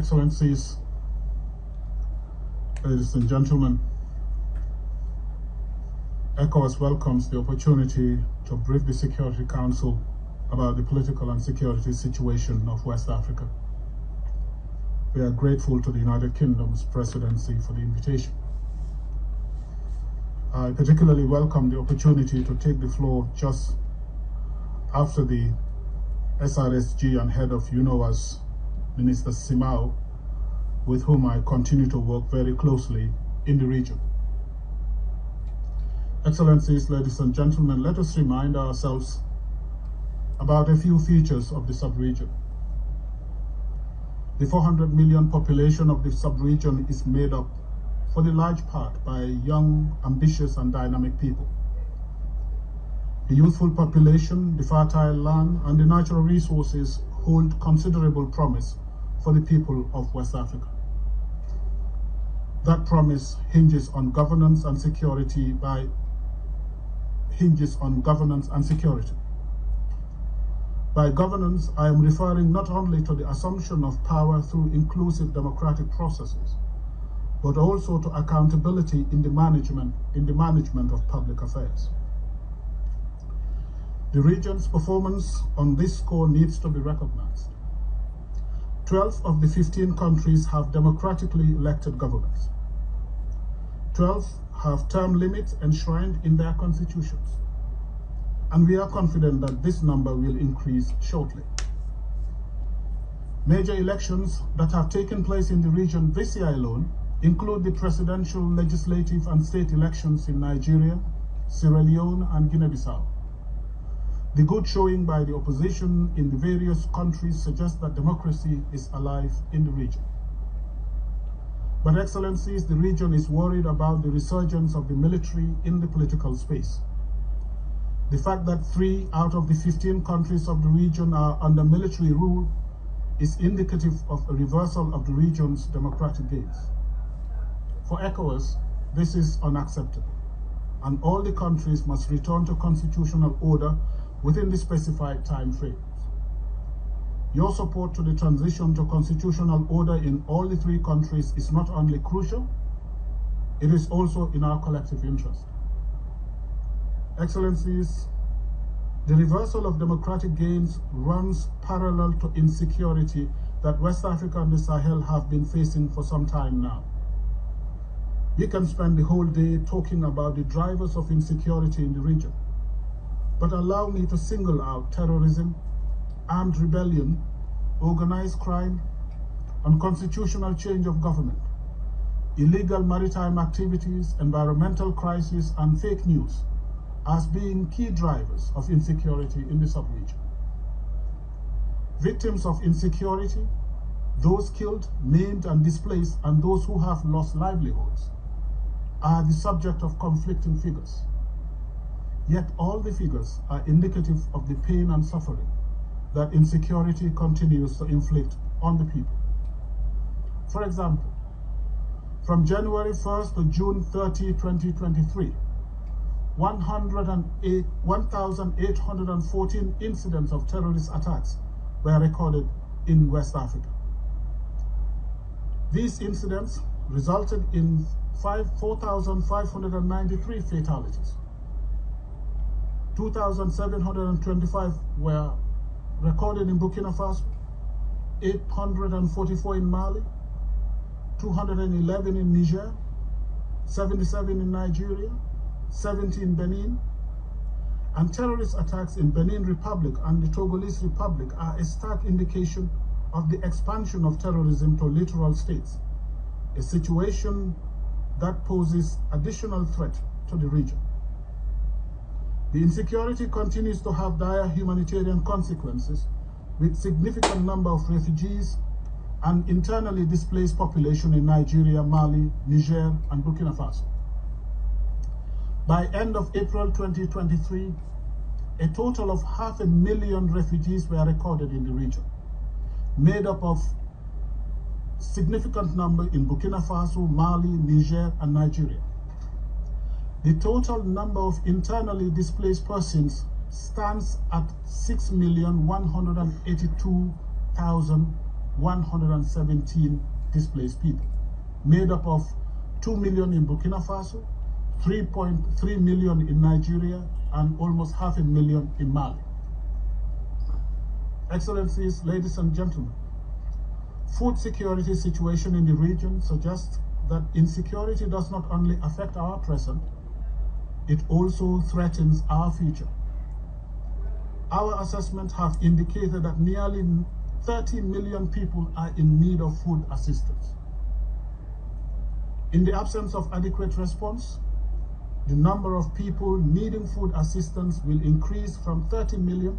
Excellencies, ladies and gentlemen, ECOWAS welcomes the opportunity to brief the Security Council about the political and security situation of West Africa. We are grateful to the United Kingdom's presidency for the invitation. I particularly welcome the opportunity to take the floor just after the SRSG and head of ECOWAS, Minister Simao, with whom I continue to work very closely in the region. Excellencies, ladies and gentlemen, let us remind ourselves about a few features of the sub-region. The 400 million population of the sub-region is made up for the large part by young, ambitious and dynamic people. The youthful population, the fertile land and the natural resources hold considerable promise for the people of West Africa. That promise hinges on governance and security. By governance, I am referring not only to the assumption of power through inclusive democratic processes, but also to accountability in the management of public affairs. The region's performance on this score needs to be recognized. 12 of the 15 countries have democratically elected governments. 12 have term limits enshrined in their constitutions. And we are confident that this number will increase shortly. Major elections that have taken place in the region this year alone include the presidential, legislative and state elections in Nigeria, Sierra Leone and Guinea-Bissau. The good showing by the opposition in the various countries suggests that democracy is alive in the region. But Excellencies, the region is worried about the resurgence of the military in the political space. The fact that 3 out of the 15 countries of the region are under military rule is indicative of a reversal of the region's democratic gains. For ECOWAS, this is unacceptable, and all the countries must return to constitutional order within the specified time frames. Your support to the transition to constitutional order in all the 3 countries is not only crucial, it is also in our collective interest. Excellencies, the reversal of democratic gains runs parallel to insecurity that West Africa and the Sahel have been facing for some time now. We can spend the whole day talking about the drivers of insecurity in the region, but allow me to single out terrorism, armed rebellion, organized crime, unconstitutional change of government, illegal maritime activities, environmental crisis, and fake news as being key drivers of insecurity in the sub-region. Victims of insecurity, those killed, maimed, and displaced, and those who have lost livelihoods are the subject of conflicting figures. Yet all the figures are indicative of the pain and suffering that insecurity continues to inflict on the people. For example, from January 1st to June 30, 2023, 1,814 incidents of terrorist attacks were recorded in West Africa. These incidents resulted in 4,593 fatalities. 2,725 were recorded in Burkina Faso, 844 in Mali, 211 in Niger, 77 in Nigeria, 70 in Benin, and terrorist attacks in Benin Republic and the Togolese Republic are a stark indication of the expansion of terrorism to littoral states, a situation that poses additional threat to the region. The insecurity continues to have dire humanitarian consequences, with significant number of refugees and internally displaced population in Nigeria, Mali, Niger, and Burkina Faso. By end of April 2023, a total of 500,000 refugees were recorded in the region, made up of significant number in Burkina Faso, Mali, Niger, and Nigeria. The total number of internally displaced persons stands at 6,182,000 117 displaced people, made up of 2 million in Burkina Faso, 3.3 million in Nigeria, and almost 500,000 in Mali. Excellencies, ladies and gentlemen, food security situation in the region suggests that insecurity does not only affect our present, it also threatens our future. Our assessments have indicated that nearly 30 million people are in need of food assistance. In the absence of adequate response, the number of people needing food assistance will increase from 30 million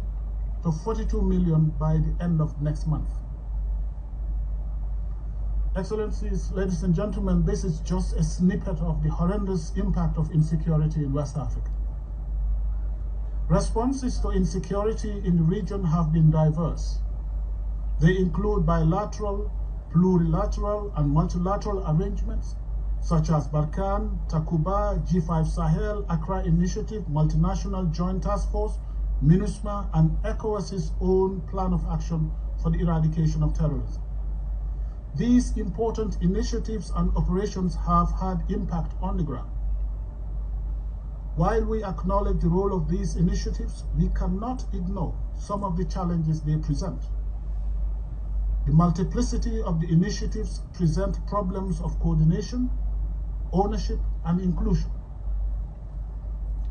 to 42 million by the end of next month. Excellencies, ladies and gentlemen, this is just a snippet of the horrendous impact of insecurity in West Africa. Responses to insecurity in the region have been diverse. They include bilateral, plurilateral, and multilateral arrangements, such as Barkhane, Takuba, G5 Sahel, Accra Initiative, Multinational Joint Task Force, MINUSMA, and ECOWAS's own plan of action for the eradication of terrorism. These important initiatives and operations have had impact on the ground. While we acknowledge the role of these initiatives, we cannot ignore some of the challenges they present. The multiplicity of the initiatives present problems of coordination, ownership, and inclusion.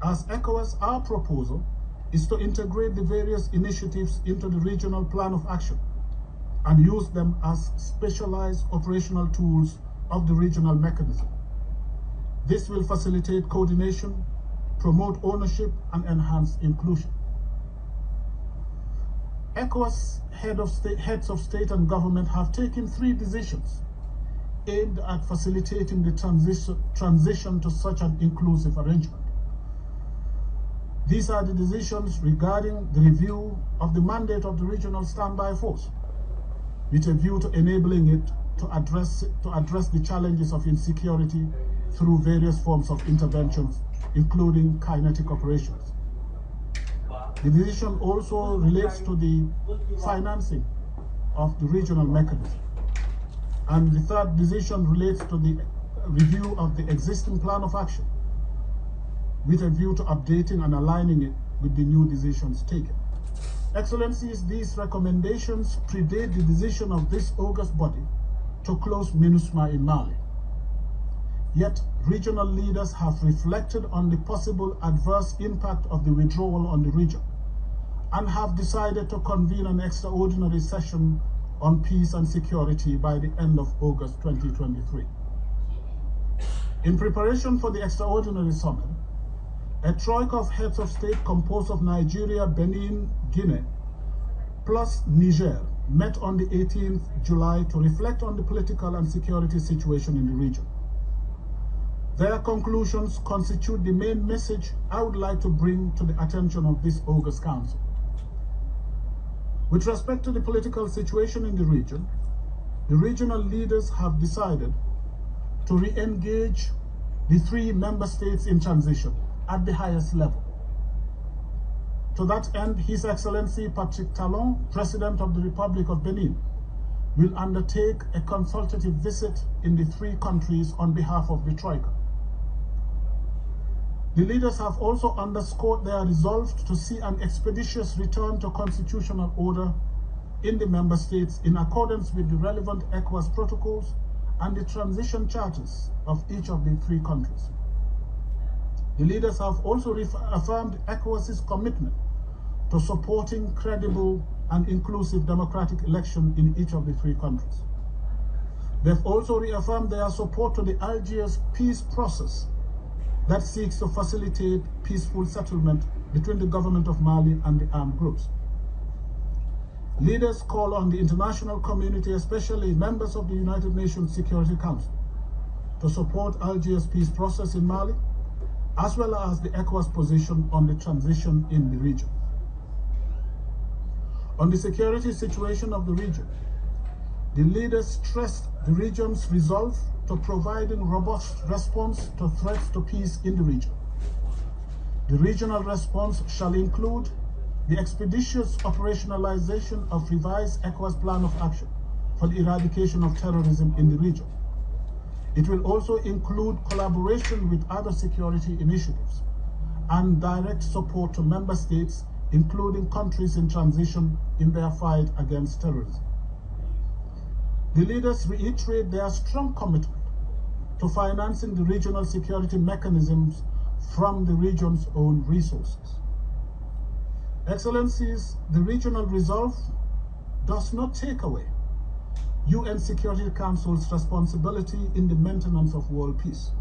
As ECOWAS, our proposal is to integrate the various initiatives into the regional plan of action and use them as specialized operational tools of the regional mechanism. This will facilitate coordination, promote ownership, and enhance inclusion. ECOWAS heads of state and government have taken 3 decisions aimed at facilitating the transition to such an inclusive arrangement. These are the decisions regarding the review of the mandate of the regional standby force, with a view to enabling it to address the challenges of insecurity through various forms of interventions, including kinetic operations. The decision also relates to the financing of the regional mechanism. And the third decision relates to the review of the existing plan of action, with a view to updating and aligning it with the new decisions taken. Excellencies, these recommendations predate the decision of this august body to close MINUSMA in Mali. Yet, regional leaders have reflected on the possible adverse impact of the withdrawal on the region and have decided to convene an extraordinary session on peace and security by the end of August 2023. In preparation for the extraordinary summit, a troika of heads of state composed of Nigeria, Benin, Guinea, plus Niger met on the 18th July to reflect on the political and security situation in the region. Their conclusions constitute the main message I would like to bring to the attention of this August Council. With respect to the political situation in the regional leaders have decided to re-engage the 3 member states in transition at the highest level. To that end, His Excellency Patrick Talon, President of the Republic of Benin, will undertake a consultative visit in the 3 countries on behalf of the Troika. The leaders have also underscored their resolve to see an expeditious return to constitutional order in the member states in accordance with the relevant ECOWAS protocols and the transition charters of each of the 3 countries. The leaders have also affirmed ECOWAS's commitment to supporting credible and inclusive democratic election in each of the 3 countries. They've also reaffirmed their support to the Algiers peace process that seeks to facilitate peaceful settlement between the government of Mali and the armed groups. Leaders call on the international community, especially members of the United Nations Security Council, to support Algiers peace process in Mali, as well as the ECOWAS position on the transition in the region. On the security situation of the region, the leaders stressed the region's resolve to providing robust response to threats to peace in the region. The regional response shall include the expeditious operationalization of revised ECOWAS plan of action for the eradication of terrorism in the region. It will also include collaboration with other security initiatives and direct support to member states, including countries in transition, in their fight against terrorism. The leaders reiterate their strong commitment to financing the regional security mechanisms from the region's own resources. Excellencies, the regional resolve does not take away UN Security Council's responsibility in the maintenance of world peace.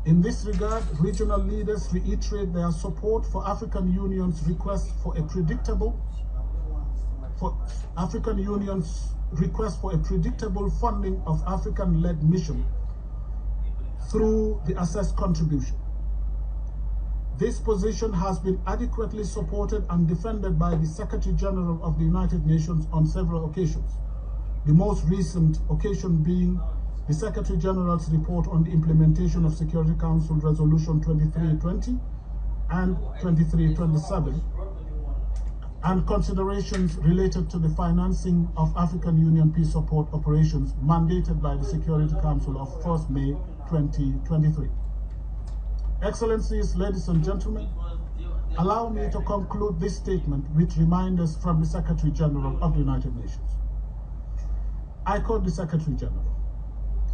In this regard, regional leaders reiterate their support for African Union's request for a predictable funding of African-led mission through the assessed contribution. This position has been adequately supported and defended by the Secretary General of the United Nations on several occasions, the most recent occasion being the Secretary General's report on the implementation of Security Council Resolution 2320 and 2327, and considerations related to the financing of African Union peace support operations mandated by the Security Council of 1st May 2023. Excellencies, ladies and gentlemen, allow me to conclude this statement with reminders from the Secretary General of the United Nations. I quote the Secretary General: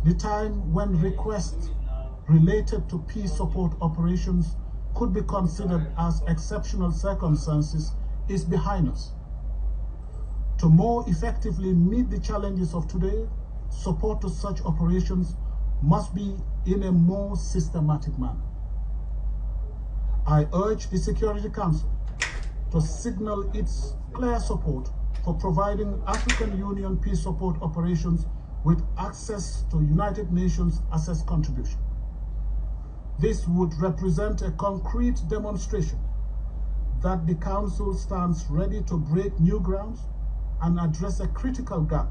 "The time when requests related to peace support operations could be considered as exceptional circumstances is behind us. To more effectively meet the challenges of today, support to such operations must be in a more systematic manner. I urge the Security Council to signal its clear support for providing African Union peace support operations with access to United Nations assessed contribution. This would represent a concrete demonstration that the Council stands ready to break new grounds and address a critical gap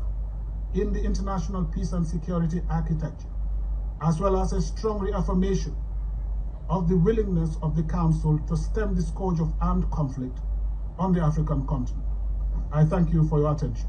in the international peace and security architecture, as well as a strong reaffirmation of the willingness of the Council to stem the scourge of armed conflict on the African continent." I thank you for your attention.